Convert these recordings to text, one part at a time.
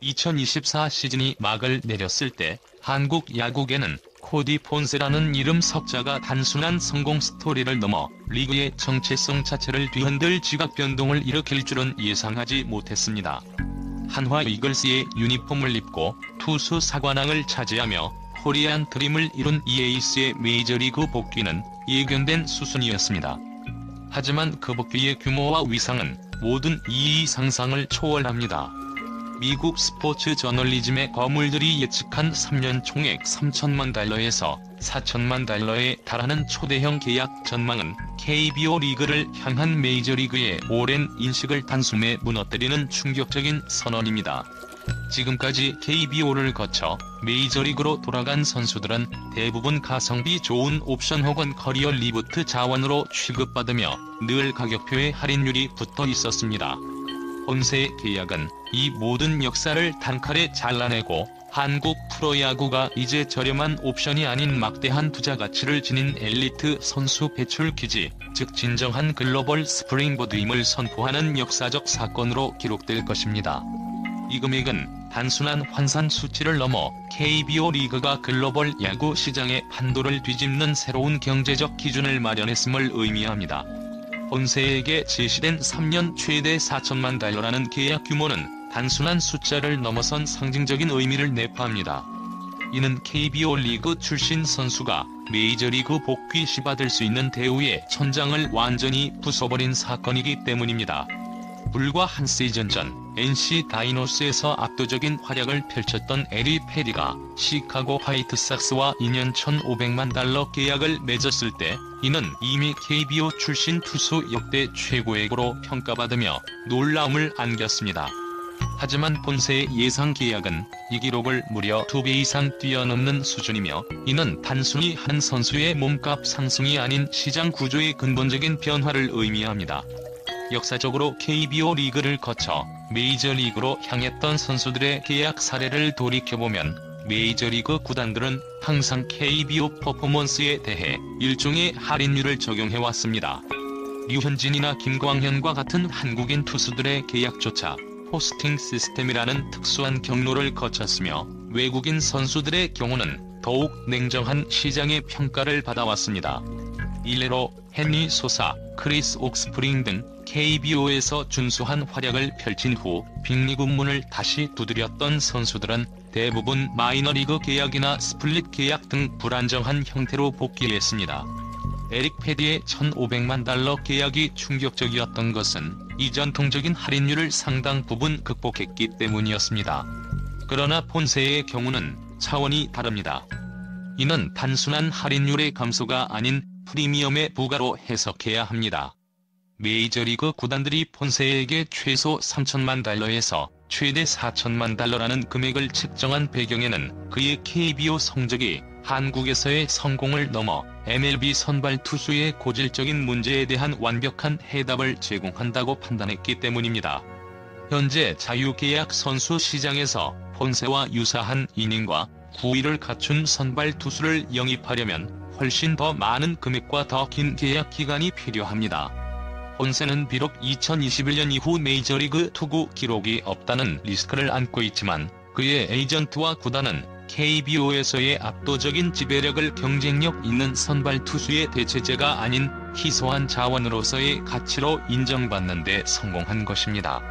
2024 시즌이 막을 내렸을 때 한국 야구계는 코디 폰세라는 이름 석자가 단순한 성공 스토리를 넘어 리그의 정체성 자체를 뒤흔들 지각 변동을 일으킬 줄은 예상하지 못했습니다. 한화 이글스의 유니폼을 입고 투수 사관왕을 차지하며 코리안 드림을 이룬 이 에이스의 메이저리그 복귀는 예견된 수순이었습니다. 하지만 그 복귀의 규모와 위상은 모든 이의 상상을 초월합니다. 미국 스포츠 저널리즘의 거물들이 예측한 3년 총액 $3천만 에서 $4천만 달하는 초대형 계약 전망은 KBO 리그를 향한 메이저리그의 오랜 인식을 단숨에 무너뜨리는 충격적인 선언입니다. 지금까지 KBO를 거쳐 메이저리그로 돌아간 선수들은 대부분 가성비 좋은 옵션 혹은 커리어 리부트 자원으로 취급받으며 늘 가격표에 할인율이 붙어 있었습니다. 폰세의 계약은 이 모든 역사를 단칼에 잘라내고 한국 프로야구가 이제 저렴한 옵션이 아닌 막대한 투자 가치를 지닌 엘리트 선수 배출 기지, 즉 진정한 글로벌 스프링보드임을 선포하는 역사적 사건으로 기록될 것입니다. 이 금액은 단순한 환산 수치를 넘어 KBO 리그가 글로벌 야구 시장의 판도를 뒤집는 새로운 경제적 기준을 마련했음을 의미합니다. 폰세에게 제시된 3년 최대 $4천만 계약 규모는 단순한 숫자를 넘어선 상징적인 의미를 내포합니다. 이는 KBO 리그 출신 선수가 메이저리그 복귀 시 받을 수 있는 대우의 천장을 완전히 부숴버린 사건이기 때문입니다. 불과 한 시즌 전 NC 다이노스에서 압도적인 활약을 펼쳤던 에리 페리가 시카고 화이트삭스와 2년 $1,500만 계약을 맺었을 때 이는 이미 KBO 출신 투수 역대 최고액으로 평가받으며 놀라움을 안겼습니다. 하지만 폰세의 예상 계약은 이 기록을 무려 2배 이상 뛰어넘는 수준이며 이는 단순히 한 선수의 몸값 상승이 아닌 시장 구조의 근본적인 변화를 의미합니다. 역사적으로 KBO 리그를 거쳐 메이저리그로 향했던 선수들의 계약 사례를 돌이켜보면 메이저리그 구단들은 항상 KBO 퍼포먼스에 대해 일종의 할인율을 적용해왔습니다. 류현진이나 김광현과 같은 한국인 투수들의 계약조차 포스팅 시스템이라는 특수한 경로를 거쳤으며 외국인 선수들의 경우는 더욱 냉정한 시장의 평가를 받아왔습니다. 일례로 헨리 소사, 크리스 옥스프링 등 KBO에서 준수한 활약을 펼친 후 빅리그 문을 다시 두드렸던 선수들은 대부분 마이너리그 계약이나 스플릿 계약 등 불안정한 형태로 복귀했습니다. 에릭 패디의 $1,500만 계약이 충격적이었던 것은 이 전통적인 할인율을 상당 부분 극복했기 때문이었습니다. 그러나 폰세의 경우는 차원이 다릅니다. 이는 단순한 할인율의 감소가 아닌 프리미엄의 부가로 해석해야 합니다. 메이저리그 구단들이 폰세에게 최소 $3천만 최대 $4천만 금액을 책정한 배경에는 그의 KBO 성적이 한국에서의 성공을 넘어 MLB 선발 투수의 고질적인 문제에 대한 완벽한 해답을 제공한다고 판단했기 때문입니다. 현재 자유계약 선수 시장에서 폰세와 유사한 이닝과 구위를 갖춘 선발 투수를 영입하려면 훨씬 더 많은 금액과 더 긴 계약 기간이 필요합니다. 폰세는 비록 2021년 이후 메이저리그 투구 기록이 없다는 리스크를 안고 있지만 그의 에이전트와 구단은 KBO에서의 압도적인 지배력을 경쟁력 있는 선발 투수의 대체제가 아닌 희소한 자원으로서의 가치로 인정받는 데 성공한 것입니다.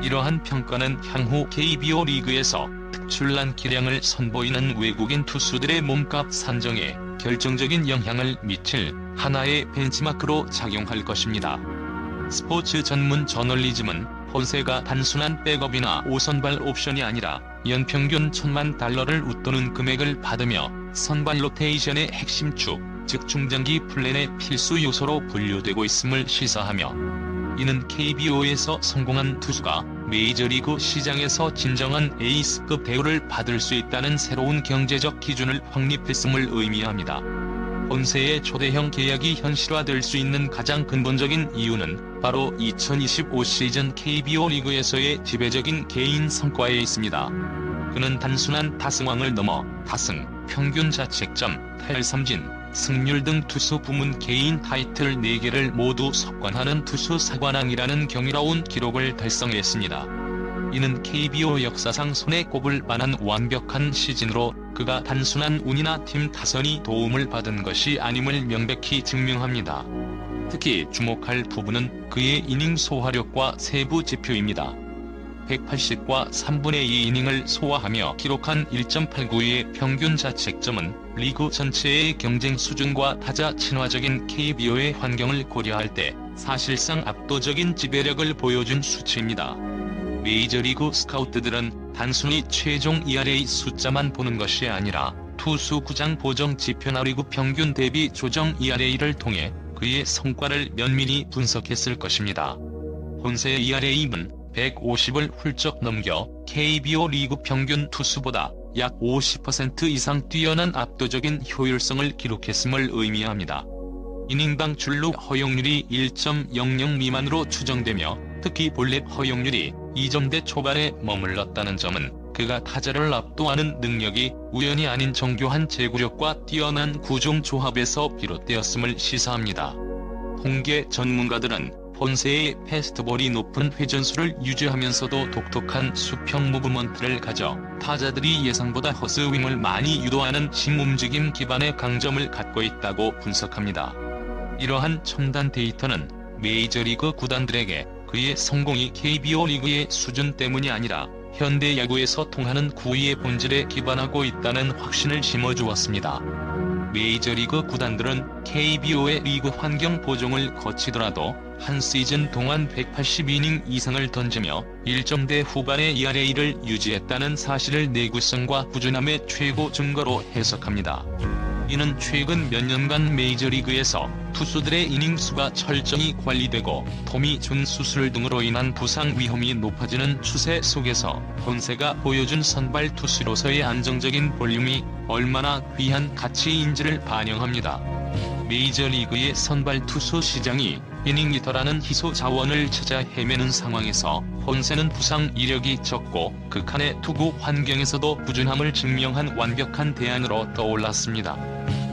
이러한 평가는 향후 KBO 리그에서 특출난 기량을 선보이는 외국인 투수들의 몸값 산정에 결정적인 영향을 미칠 하나의 벤치마크로 작용할 것입니다. 스포츠 전문 저널리즘은 폰세가 단순한 백업이나 5선발 옵션이 아니라 연평균 $1,000만 웃도는 금액을 받으며 선발 로테이션의 핵심 축, 즉 중장기 플랜의 필수 요소로 분류되고 있음을 시사하며 이는 KBO에서 성공한 투수가 메이저리그 시장에서 진정한 에이스급 대우를 받을 수 있다는 새로운 경제적 기준을 확립했음을 의미합니다. 폰세의 초대형 계약이 현실화될 수 있는 가장 근본적인 이유는 바로 2025 시즌 KBO 리그에서의 지배적인 개인 성과에 있습니다. 그는 단순한 다승왕을 넘어 다승, 평균 자책점, 탈삼진, 승률 등 투수 부문 개인 타이틀 4개를 모두 석권하는 투수 사관왕이라는 경이로운 기록을 달성했습니다. 이는 KBO 역사상 손에 꼽을 만한 완벽한 시즌으로 그가 단순한 운이나 팀 타선이 도움을 받은 것이 아님을 명백히 증명합니다. 특히 주목할 부분은 그의 이닝 소화력과 세부 지표입니다. 180과 3분의 2 이닝을 소화하며 기록한 1.89의 평균 자책점은 리그 전체의 경쟁 수준과 타자 친화적인 KBO의 환경을 고려할 때 사실상 압도적인 지배력을 보여준 수치입니다. 메이저리그 스카우트들은 단순히 최종 ERA 숫자만 보는 것이 아니라 투수 구장 보정 지표나 리그 평균 대비 조정 ERA를 통해 그의 성과를 면밀히 분석했을 것입니다. 본세의 ERA는 150을 훌쩍 넘겨 KBO 리그 평균 투수보다 약 50% 이상 뛰어난 압도적인 효율성을 기록했음을 의미합니다. 이닝당 출루 허용률이 1.00 미만으로 추정되며 특히 볼넷 허용률이 2점대 초반에 머물렀다는 점은 그가 타자를 압도하는 능력이 우연이 아닌 정교한 제구력과 뛰어난 구종 조합에서 비롯되었음을 시사합니다. 통계 전문가들은 폰세의 패스트볼이 높은 회전수를 유지하면서도 독특한 수평 무브먼트를 가져 타자들이 예상보다 헛스윙을 많이 유도하는 심움직임 기반의 강점을 갖고 있다고 분석합니다. 이러한 첨단 데이터는 메이저리그 구단들에게 그의 성공이 KBO 리그의 수준 때문이 아니라 현대 야구에서 통하는 구위의 본질에 기반하고 있다는 확신을 심어주었습니다. 메이저리그 구단들은 KBO의 리그 환경 보정을 거치더라도 한 시즌 동안 180이닝 이상을 던지며 1점대 후반의 ERA를 유지했다는 사실을 내구성과 꾸준함의 최고 증거로 해석합니다. 이는 최근 몇 년간 메이저리그에서 투수들의 이닝 수가 철저히 관리되고 토미 존 수술 등으로 인한 부상 위험이 높아지는 추세 속에서 폰세가 보여준 선발 투수로서의 안정적인 볼륨이 얼마나 귀한 가치인지를 반영합니다. 메이저리그의 선발 투수 시장이 이닝 리터라는 희소 자원을 찾아 헤매는 상황에서 폰세는 부상 이력이 적고 극한의 투구 환경에서도 꾸준함을 증명한 완벽한 대안으로 떠올랐습니다.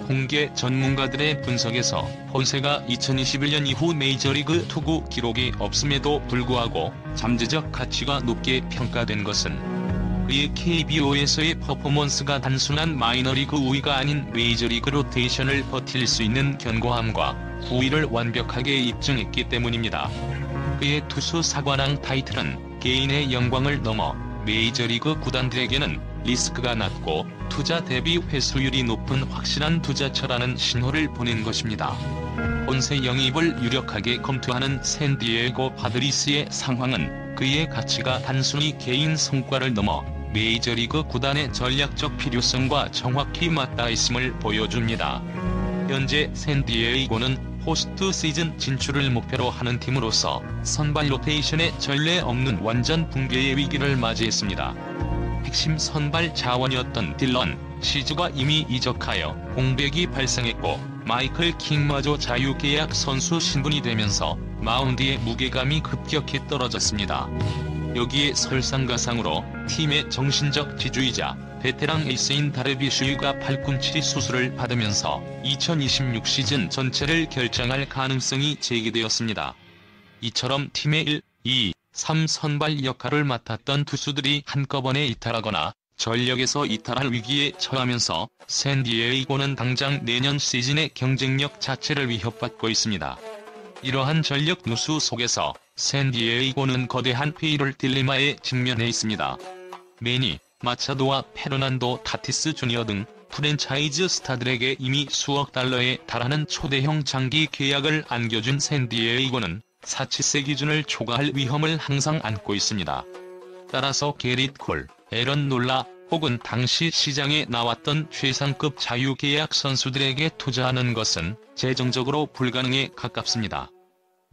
통계 전문가들의 분석에서 폰세가 2021년 이후 메이저리그 투구 기록이 없음에도 불구하고 잠재적 가치가 높게 평가된 것은 그의 KBO에서의 퍼포먼스가 단순한 마이너리그 우위가 아닌 메이저리그 로테이션을 버틸 수 있는 견고함과 후위를 완벽하게 입증했기 때문입니다. 그의 투수 사관왕 타이틀은 개인의 영광을 넘어 메이저리그 구단들에게는 리스크가 낮고 투자 대비 회수율이 높은 확실한 투자처라는 신호를 보낸 것입니다. 폰세 영입을 유력하게 검토하는 샌디에고 파드리스의 상황은 그의 가치가 단순히 개인 성과를 넘어 메이저리그 구단의 전략적 필요성과 정확히 맞닿아 있음을 보여줍니다. 현재 샌디에이고는 포스트 시즌 진출을 목표로 하는 팀으로서 선발 로테이션에 전례 없는 완전 붕괴의 위기를 맞이했습니다. 핵심 선발 자원이었던 딜런 시즈가 이미 이적하여 공백이 발생했고 마이클 킹마저 자유계약 선수 신분이 되면서 마운드의 무게감이 급격히 떨어졌습니다. 여기에 설상가상으로 팀의 정신적 지주이자 베테랑 에이스인 다르비슈가 팔꿈치 수술을 받으면서 2026 시즌 전체를 결정할 가능성이 제기되었습니다. 이처럼 팀의 1, 2, 3 선발 역할을 맡았던 투수들이 한꺼번에 이탈하거나 전력에서 이탈할 위기에 처하면서 샌디에이고는 당장 내년 시즌의 경쟁력 자체를 위협받고 있습니다. 이러한 전력 누수 속에서 샌디에이고는 거대한 페이롤 딜레마에 직면해 있습니다. 매니, 마차도와 페르난도 타티스 주니어 등 프랜차이즈 스타들에게 이미 수억 달러에 달하는 초대형 장기 계약을 안겨준 샌디에이고는 사치세 기준을 초과할 위험을 항상 안고 있습니다. 따라서 게릿 콜, 에런 놀라 혹은 당시 시장에 나왔던 최상급 자유계약 선수들에게 투자하는 것은 재정적으로 불가능에 가깝습니다.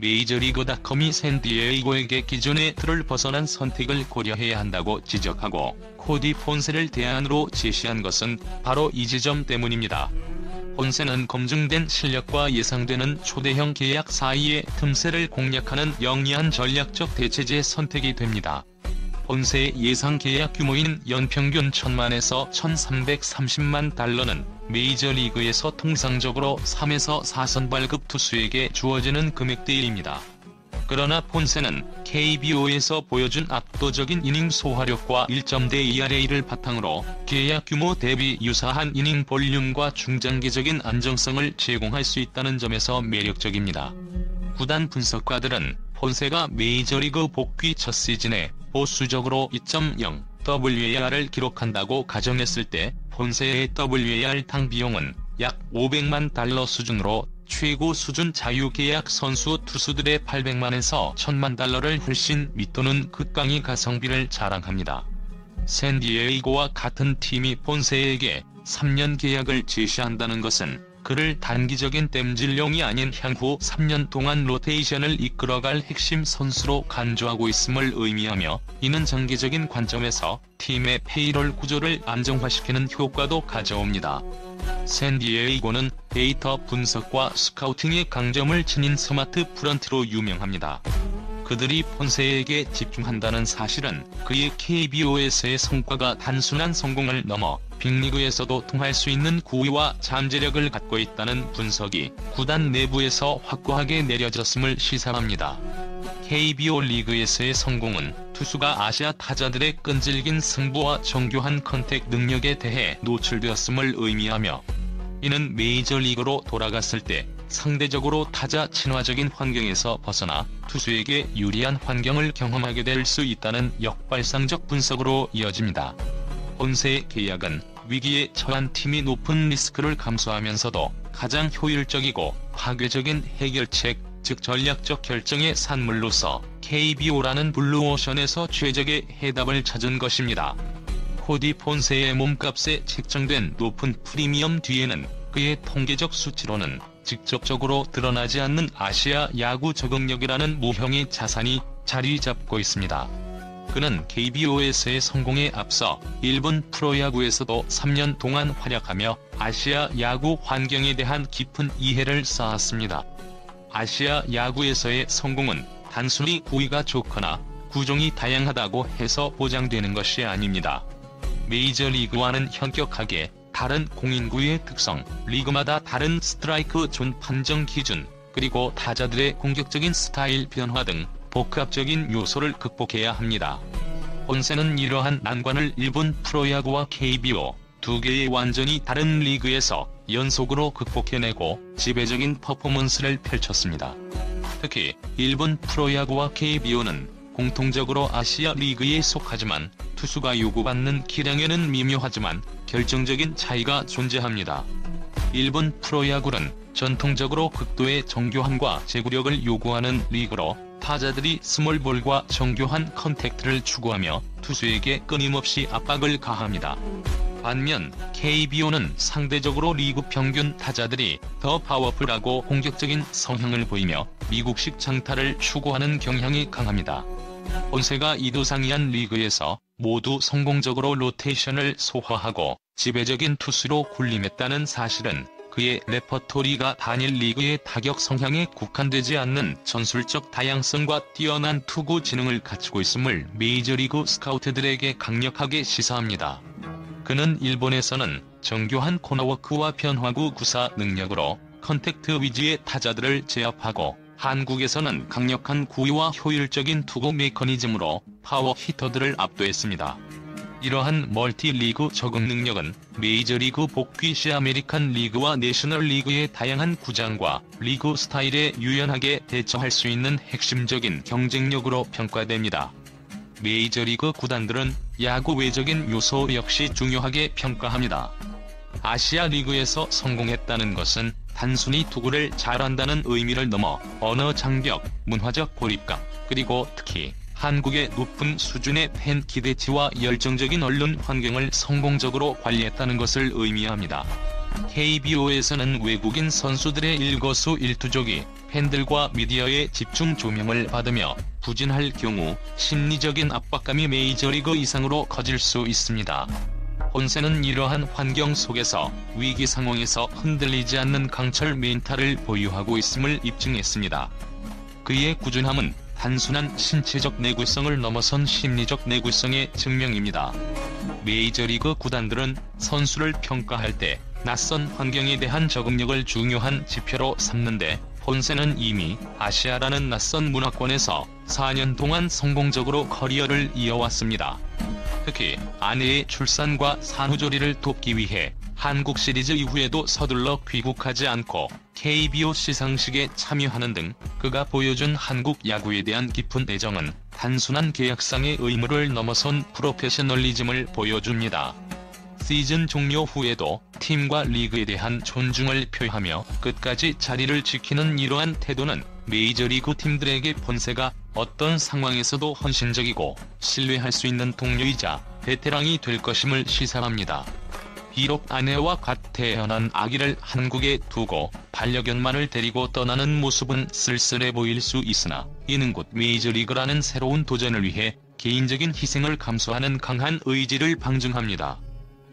메이저리그닷컴이 샌디에이고에게 기존의 틀을 벗어난 선택을 고려해야 한다고 지적하고 코디 폰세를 대안으로 제시한 것은 바로 이 지점 때문입니다. 폰세는 검증된 실력과 예상되는 초대형 계약 사이의 틈새를 공략하는 영리한 전략적 대체제 선택이 됩니다. 폰세의 예상 계약 규모인 연평균 1000만에서 1330만 달러는 메이저리그에서 통상적으로 3에서 4선발급 투수에게 주어지는 금액대입니다. 그러나 폰세는 KBO에서 보여준 압도적인 이닝 소화력과 1점대 ERA를 바탕으로 계약 규모 대비 유사한 이닝 볼륨과 중장기적인 안정성을 제공할 수 있다는 점에서 매력적입니다. 구단 분석가들은 폰세가 메이저리그 복귀 첫 시즌에 보수적으로 2.0 WAR을 기록한다고 가정했을 때 폰세의 WAR 당 비용은 약 $500만 수준으로 최고 수준 자유계약 선수 투수들의 $800만에서 $1000를 훨씬 밑도는 극강의 가성비를 자랑합니다. 샌디에이고와 같은 팀이 폰세에게 3년 계약을 제시한다는 것은 그를 단기적인 땜질용이 아닌 향후 3년 동안 로테이션을 이끌어갈 핵심 선수로 간주하고 있음을 의미하며, 이는 장기적인 관점에서 팀의 페이롤 구조를 안정화시키는 효과도 가져옵니다. 샌디에이고는 데이터 분석과 스카우팅의 강점을 지닌 스마트 프런트로 유명합니다. 그들이 폰세에게 집중한다는 사실은 그의 KBO에서의 성과가 단순한 성공을 넘어 빅리그에서도 통할 수 있는 구위와 잠재력을 갖고 있다는 분석이 구단 내부에서 확고하게 내려졌음을 시사합니다. KBO 리그에서의 성공은 투수가 아시아 타자들의 끈질긴 승부와 정교한 컨택 능력에 대해 노출되었음을 의미하며, 이는 메이저리그로 돌아갔을 때 상대적으로 타자 친화적인 환경에서 벗어나 투수에게 유리한 환경을 경험하게 될 수 있다는 역발상적 분석으로 이어집니다. 폰세의 계약은 위기에 처한 팀이 높은 리스크를 감수하면서도 가장 효율적이고 파괴적인 해결책, 즉 전략적 결정의 산물로서 KBO라는 블루오션에서 최적의 해답을 찾은 것입니다. 코디 폰세의 몸값에 책정된 높은 프리미엄 뒤에는 그의 통계적 수치로는 직접적으로 드러나지 않는 아시아 야구 적응력이라는 무형의 자산이 자리 잡고 있습니다. 그는 KBO에서의 성공에 앞서 일본 프로야구에서도 3년 동안 활약하며 아시아 야구 환경에 대한 깊은 이해를 쌓았습니다. 아시아 야구에서의 성공은 단순히 구위가 좋거나 구종이 다양하다고 해서 보장되는 것이 아닙니다. 메이저리그와는 현격하게 다른 공인구의 특성, 리그마다 다른 스트라이크 존 판정 기준, 그리고 타자들의 공격적인 스타일 변화 등 복합적인 요소를 극복해야 합니다. 폰세는 이러한 난관을 일본 프로야구와 KBO 두 개의 완전히 다른 리그에서 연속으로 극복해내고 지배적인 퍼포먼스를 펼쳤습니다. 특히 일본 프로야구와 KBO는 공통적으로 아시아 리그에 속하지만 투수가 요구받는 기량에는 미묘하지만 결정적인 차이가 존재합니다. 일본 프로야구는 전통적으로 극도의 정교함과 제구력을 요구하는 리그로 타자들이 스몰볼과 정교한 컨택트를 추구하며 투수에게 끊임없이 압박을 가합니다. 반면 KBO는 상대적으로 리그 평균 타자들이 더 파워풀하고 공격적인 성향을 보이며 미국식 장타를 추구하는 경향이 강합니다. 폰세가 이두상이한 리그에서 모두 성공적으로 로테이션을 소화하고 지배적인 투수로 군림했다는 사실은 그의 레퍼토리가 단일 리그의 타격 성향에 국한되지 않는 전술적 다양성과 뛰어난 투구 지능을 갖추고 있음을 메이저리그 스카우트들에게 강력하게 시사합니다. 그는 일본에서는 정교한 코너워크와 변화구 구사 능력으로 컨택트 위주의 타자들을 제압하고, 한국에서는 강력한 구위와 효율적인 투구 메커니즘으로 파워 히터들을 압도했습니다. 이러한 멀티리그 적응 능력은 메이저리그 복귀 시 아메리칸 리그와 내셔널리그의 다양한 구장과 리그 스타일에 유연하게 대처할 수 있는 핵심적인 경쟁력으로 평가됩니다. 메이저리그 구단들은 야구 외적인 요소 역시 중요하게 평가합니다. 아시아 리그에서 성공했다는 것은 단순히 투구를 잘한다는 의미를 넘어 언어 장벽, 문화적 고립감, 그리고 특히 한국의 높은 수준의 팬 기대치와 열정적인 언론 환경을 성공적으로 관리했다는 것을 의미합니다. KBO에서는 외국인 선수들의 일거수일투족이 팬들과 미디어의 집중 조명을 받으며 부진할 경우 심리적인 압박감이 메이저리그 이상으로 커질 수 있습니다. 폰세는 이러한 환경 속에서 위기 상황에서 흔들리지 않는 강철 멘탈을 보유하고 있음을 입증했습니다. 그의 꾸준함은 단순한 신체적 내구성을 넘어선 심리적 내구성의 증명입니다. 메이저리그 구단들은 선수를 평가할 때 낯선 환경에 대한 적응력을 중요한 지표로 삼는데, 폰세는 이미 아시아라는 낯선 문화권에서 4년 동안 성공적으로 커리어를 이어왔습니다. 특히 아내의 출산과 산후조리를 돕기 위해 한국 시리즈 이후에도 서둘러 귀국하지 않고 KBO 시상식에 참여하는 등 그가 보여준 한국 야구에 대한 깊은 애정은 단순한 계약상의 의무를 넘어선 프로페셔널리즘을 보여줍니다. 시즌 종료 후에도 팀과 리그에 대한 존중을 표하며 끝까지 자리를 지키는 이러한 태도는 메이저리그 팀들에게 폰세가 어떤 상황에서도 헌신적이고 신뢰할 수 있는 동료이자 베테랑이 될 것임을 시사합니다. 비록 아내와 갓 태어난 아기를 한국에 두고 반려견만을 데리고 떠나는 모습은 쓸쓸해 보일 수 있으나 이는 곧 메이저리그라는 새로운 도전을 위해 개인적인 희생을 감수하는 강한 의지를 방증합니다.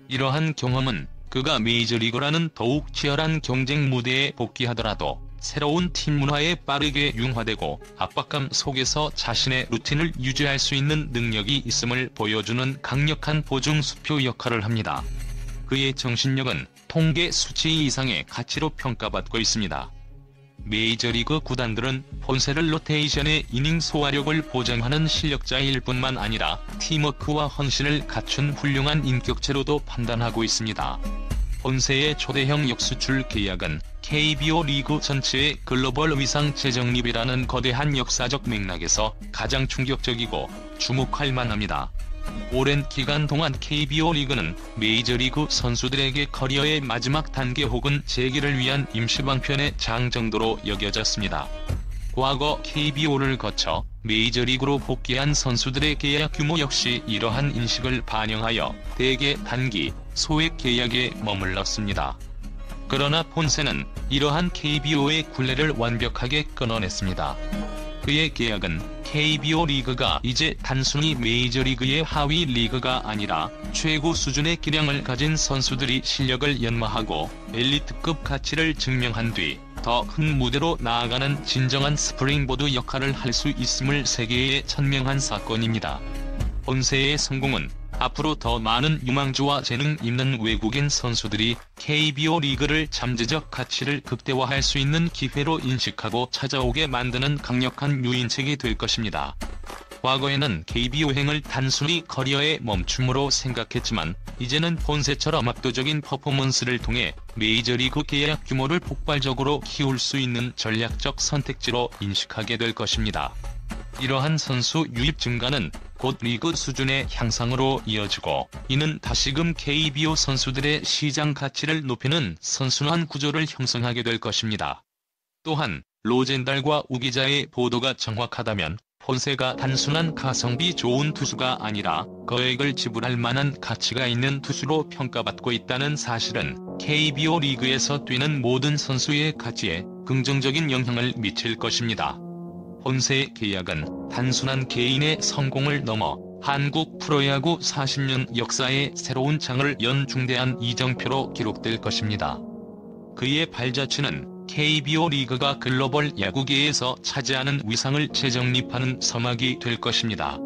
이러한 경험은 그가 메이저리그라는 더욱 치열한 경쟁 무대에 복귀하더라도 새로운 팀 문화에 빠르게 융화되고 압박감 속에서 자신의 루틴을 유지할 수 있는 능력이 있음을 보여주는 강력한 보증수표 역할을 합니다. 그의 정신력은 통계 수치 이상의 가치로 평가받고 있습니다. 메이저리그 구단들은 폰세를 로테이션의 이닝 소화력을 보장하는 실력자일 뿐만 아니라 팀워크와 헌신을 갖춘 훌륭한 인격체로도 판단하고 있습니다. 폰세의 초대형 역수출 계약은 KBO 리그 전체의 글로벌 위상 재정립이라는 거대한 역사적 맥락에서 가장 충격적이고 주목할 만합니다. 오랜 기간 동안 KBO 리그는 메이저리그 선수들에게 커리어의 마지막 단계 혹은 재기를 위한 임시방편의 장 정도로 여겨졌습니다. 과거 KBO를 거쳐 메이저리그로 복귀한 선수들의 계약 규모 역시 이러한 인식을 반영하여 대개 단기, 소액 계약에 머물렀습니다. 그러나 폰세는 이러한 KBO의 굴레를 완벽하게 끊어냈습니다. 그의 계약은 KBO 리그가 이제 단순히 메이저리그의 하위 리그가 아니라 최고 수준의 기량을 가진 선수들이 실력을 연마하고 엘리트급 가치를 증명한 뒤 더 큰 무대로 나아가는 진정한 스프링보드 역할을 할 수 있음을 세계에 천명한 사건입니다. 폰세의 성공은 앞으로 더 많은 유망주와 재능 있는 외국인 선수들이 KBO 리그를 잠재적 가치를 극대화할 수 있는 기회로 인식하고 찾아오게 만드는 강력한 유인책이 될 것입니다. 과거에는 KBO행을 단순히 커리어의 멈춤으로 생각했지만 이제는 폰세처럼 압도적인 퍼포먼스를 통해 메이저리그 계약 규모를 폭발적으로 키울 수 있는 전략적 선택지로 인식하게 될 것입니다. 이러한 선수 유입 증가는 곧 리그 수준의 향상으로 이어지고 이는 다시금 KBO 선수들의 시장 가치를 높이는 선순환 구조를 형성하게 될 것입니다. 또한 로젠달과 우기자의 보도가 정확하다면 폰세가 단순한 가성비 좋은 투수가 아니라 거액을 지불할 만한 가치가 있는 투수로 평가받고 있다는 사실은 KBO 리그에서 뛰는 모든 선수의 가치에 긍정적인 영향을 미칠 것입니다. 폰세의 계약은 단순한 개인의 성공을 넘어 한국 프로야구 40년 역사의 새로운 장을 연 중대한 이정표로 기록될 것입니다. 그의 발자취는 KBO 리그가 글로벌 야구계에서 차지하는 위상을 재정립하는 서막이 될 것입니다.